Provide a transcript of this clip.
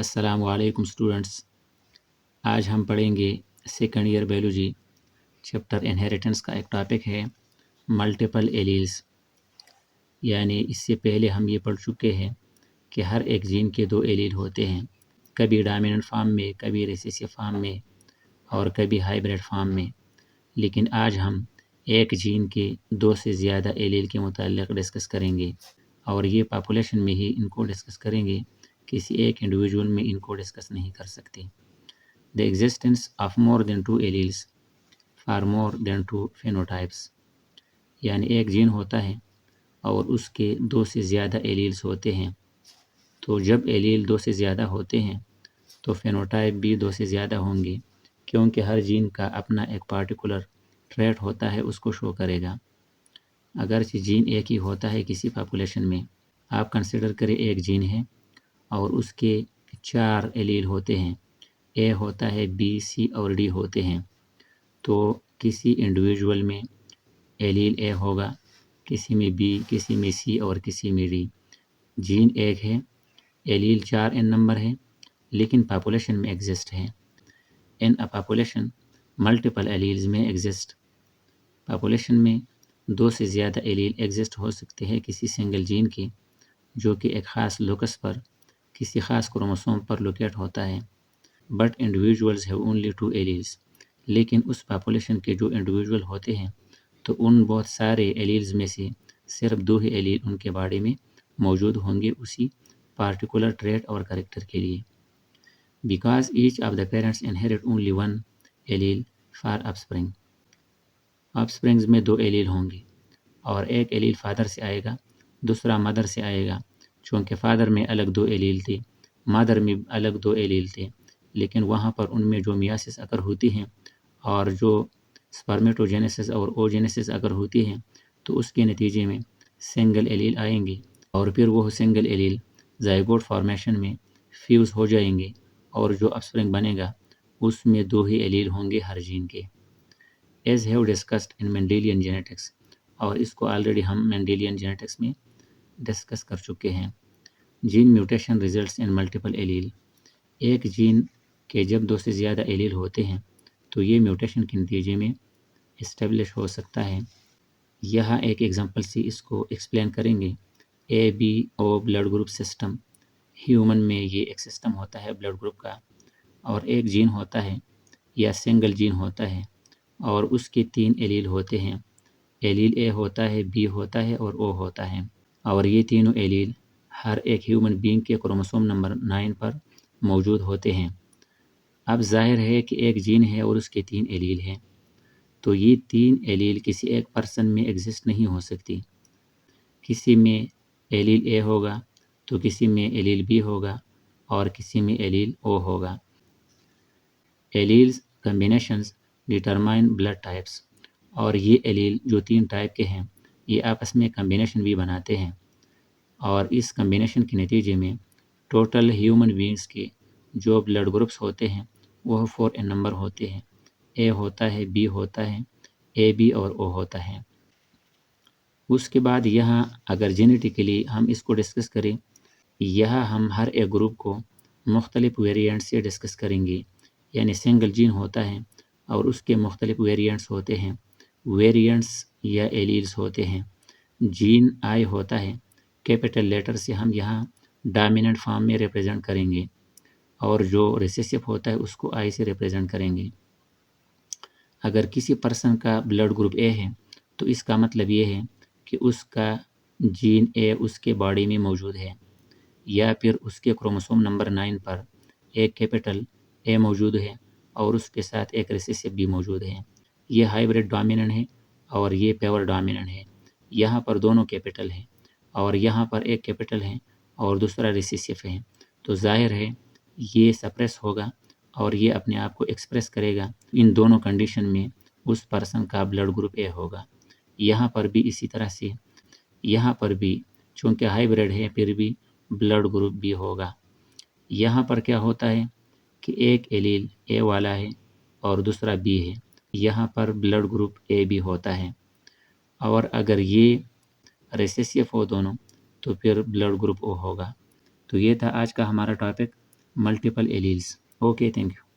السلام علیکم اسٹوڈنٹس، آج ہم پڑھیں گے second year biology chapter inheritance کا ایک ٹاپک ہے ملٹیپل ایلیلز۔ یعنی اس سے پہلے ہم یہ پڑھ چکے ہیں کہ ہر ایک جین کے 2 ایلیل ہوتے ہیں، کبھی ڈومیننٹ فارم میں، کبھی ریسیسیو فارم میں اور کبھی ہائبرڈ فارم میں۔ لیکن آج ہم ایک جین کے 2 سے زیادہ ایلیل کے متعلق ڈسکس کریں گے، اور یہ پاپولیشن میں ہی ان کو ڈسکس کریں گے، کسی ایک انڈیویجول میں ان کو ڈسکس نہیں کر سکتے۔ The existence of more than 2 alleles for more than 2 phenotypes، یعنی ایک جین ہوتا ہے اور اس کے 2 سے زیادہ ایلیلز ہوتے ہیں۔ تو جب ایلیل 2 سے زیادہ ہوتے ہیں تو فینوٹائپ بھی 2 سے زیادہ ہوں گے، کیونکہ ہر جین کا اپنا ایک پارٹیکولر ٹریٹ ہوتا ہے، اس کو شو کرے گا۔ اگرچہ جین ایک ہی ہوتا ہے کسی پاپولیشن میں، آپ کنسیڈر کریں ایک جین ہے اور اس کے 4 ایلیل ہوتے ہیں، اے ہوتا ہے، بی، سی اور ڈی ہوتے ہیں، تو کسی انڈیویجول میں ایلیل اے ہوگا، کسی میں بی، کسی میں سی اور کسی میں ڈی۔ جین ایک ہے، ایلیل 4 ان نمبر ہے، لیکن پاپولیشن میں ایگزسٹ ہے۔ ان اے پاپولیشن ملٹیپل ایلیلز میں ایگزسٹ۔ پاپولیشن میں 2 سے زیادہ ایلیل ایگزسٹ ہو سکتے ہیں کسی سنگل جین کے، جو کہ ایک خاص لوکس پر، کسی خاص کروموسوم پر لوکیٹ ہوتا ہے۔ بٹ انڈیویجولز ہیو اونلی 2 ایلیلز، لیکن اس پاپولیشن کے جو انڈیویجول ہوتے ہیں تو ان بہت سارے ایلیلز میں سے صرف 2 ہی ایلیل ان کے باڈی میں موجود ہوں گے، اسی پارٹیکولر ٹریٹ اور کریکٹر کے لیے۔ Because each of the parents inherit only 1 allele for offspring, آفسپرنگز میں 2 ایلیل ہوں گے، اور ایک ایلیل فادر سے آئے گا، دوسرا مدر سے آئے گا۔ چونکہ فادر میں الگ 2 ایلیل تھے، مدر میں الگ 2 ایلیل تھے، لیکن وہاں پر ان میں جو میاسس اگر ہوتی ہیں اور جو سپرمیٹوجینیسس اور اوجینیسس اگر ہوتی ہیں تو اس کے نتیجے میں سنگل ایلیل آئیں گے، اور پھر وہ سنگل ایلیل زائگوٹ فارمیشن میں فیوز ہو جائیں گے، اور جو آفسپرنگ بنے گا اس میں 2 ہی ایلیل ہوں گے ہر جین کے۔ As have discussed in Mendelian genetics, اور اس کو آلریڈی ہم مینڈیلین جینیٹکس میں ڈسکس کر چکے ہیں۔ Gene mutation results in multiple allele, ایک جین کے جب 2 سے زیادہ ایلیل ہوتے ہیں تو یہ میوٹیشن کے نتیجے میں اسٹیبلش ہو سکتا ہے۔ یہاں ایک ایگزامپل سے اس کو ایکسپلین کریں گے۔ A B O blood group system, human میں یہ ایک سسٹم ہوتا ہے بلڈ گروپ کا، اور ایک جین ہوتا ہے یا سنگل جین ہوتا ہے، اور اس کے 3 ایلیل ہوتے ہیں۔ ایلیل اے ہوتا ہے، بی ہوتا ہے اور او ہوتا ہے، اور یہ تینوں ایلیل ہر ایک ہیومن بینگ کے کروموسوم نمبر 9 پر موجود ہوتے ہیں۔ اب ظاہر ہے کہ ایک جین ہے اور اس کے 3 ایلیل ہیں، تو یہ 3 ایلیل کسی ایک پرسن میں ایگزسٹ نہیں ہو سکتی۔ کسی میں ایلیل اے ہوگا تو کسی میں ایلیل بی ہوگا اور کسی میں ایلیل او ہوگا۔ ایلیلز کمبینیشنز ڈیٹرمائن بلڈ ٹائپس، اور یہ ایلیل جو 3 ٹائپ کے ہیں یہ آپس میں کمبینیشن بھی بناتے ہیں، اور اس کمبینیشن کے نتیجے میں ٹوٹل ہیومن بینگز کے جو بلڈ گروپس ہوتے ہیں وہ 4 ان نمبر ہوتے ہیں۔ اے ہوتا ہے، بی ہوتا ہے، اے بی اور او ہوتا ہے۔ اس کے بعد یہاں اگر جینیٹیکلی ہم اس کو ڈسکس کریں، یہاں ہم ہر ایک گروپ کو مختلف ویریئنٹ سے ڈسکس کریں گے۔ یعنی سنگل جین ہوتا ہے اور اس کے مختلف ویریئنٹس ہوتے ہیں، ویریئنٹس یا ایلیلز ہوتے ہیں۔ جین آئی ہوتا ہے، کیپٹل لیٹر سے ہم یہاں ڈومیننٹ فارم میں ریپرزینٹ کریں گے، اور جو ریسیسیو ہوتا ہے اس کو آئی سے ریپرزینٹ کریں گے۔ اگر کسی پرسن کا بلڈ گروپ اے ہے تو اس کا مطلب یہ ہے کہ اس کا جین اے اس کے باڈی میں موجود ہے، یا پھر اس کے کروموسوم نمبر 9 پر ایک کیپٹل اے موجود ہے اور اس کے ساتھ ایک ریسیسیو بھی موجود ہے۔ یہ ہائبرڈ ڈومیننٹ ہے اور یہ پیور ڈومیننٹ ہے۔ یہاں پر دونوں کیپٹل ہیں اور یہاں پر ایک کیپٹل ہے اور دوسرا ریسیسیو ہے، تو ظاہر ہے یہ سپریس ہوگا اور یہ اپنے آپ کو ایکسپریس کرے گا۔ ان دونوں کنڈیشن میں اس پرسن کا بلڈ گروپ اے ہوگا۔ یہاں پر بھی اسی طرح سے، یہاں پر بھی چونکہ ہائبرڈ ہے پھر بھی بلڈ گروپ بھی ہوگا۔ یہاں پر کیا ہوتا ہے کہ ایک ایلیل اے والا ہے اور دوسرا بی ہے، یہاں پر بلڈ گروپ اے بی ہوتا ہے، اور اگر یہ ریسیسیو ہو دونوں تو پھر بلڈ گروپ او ہوگا۔ تو یہ تھا آج کا ہمارا topic. multiple alleles. Okay, thank you.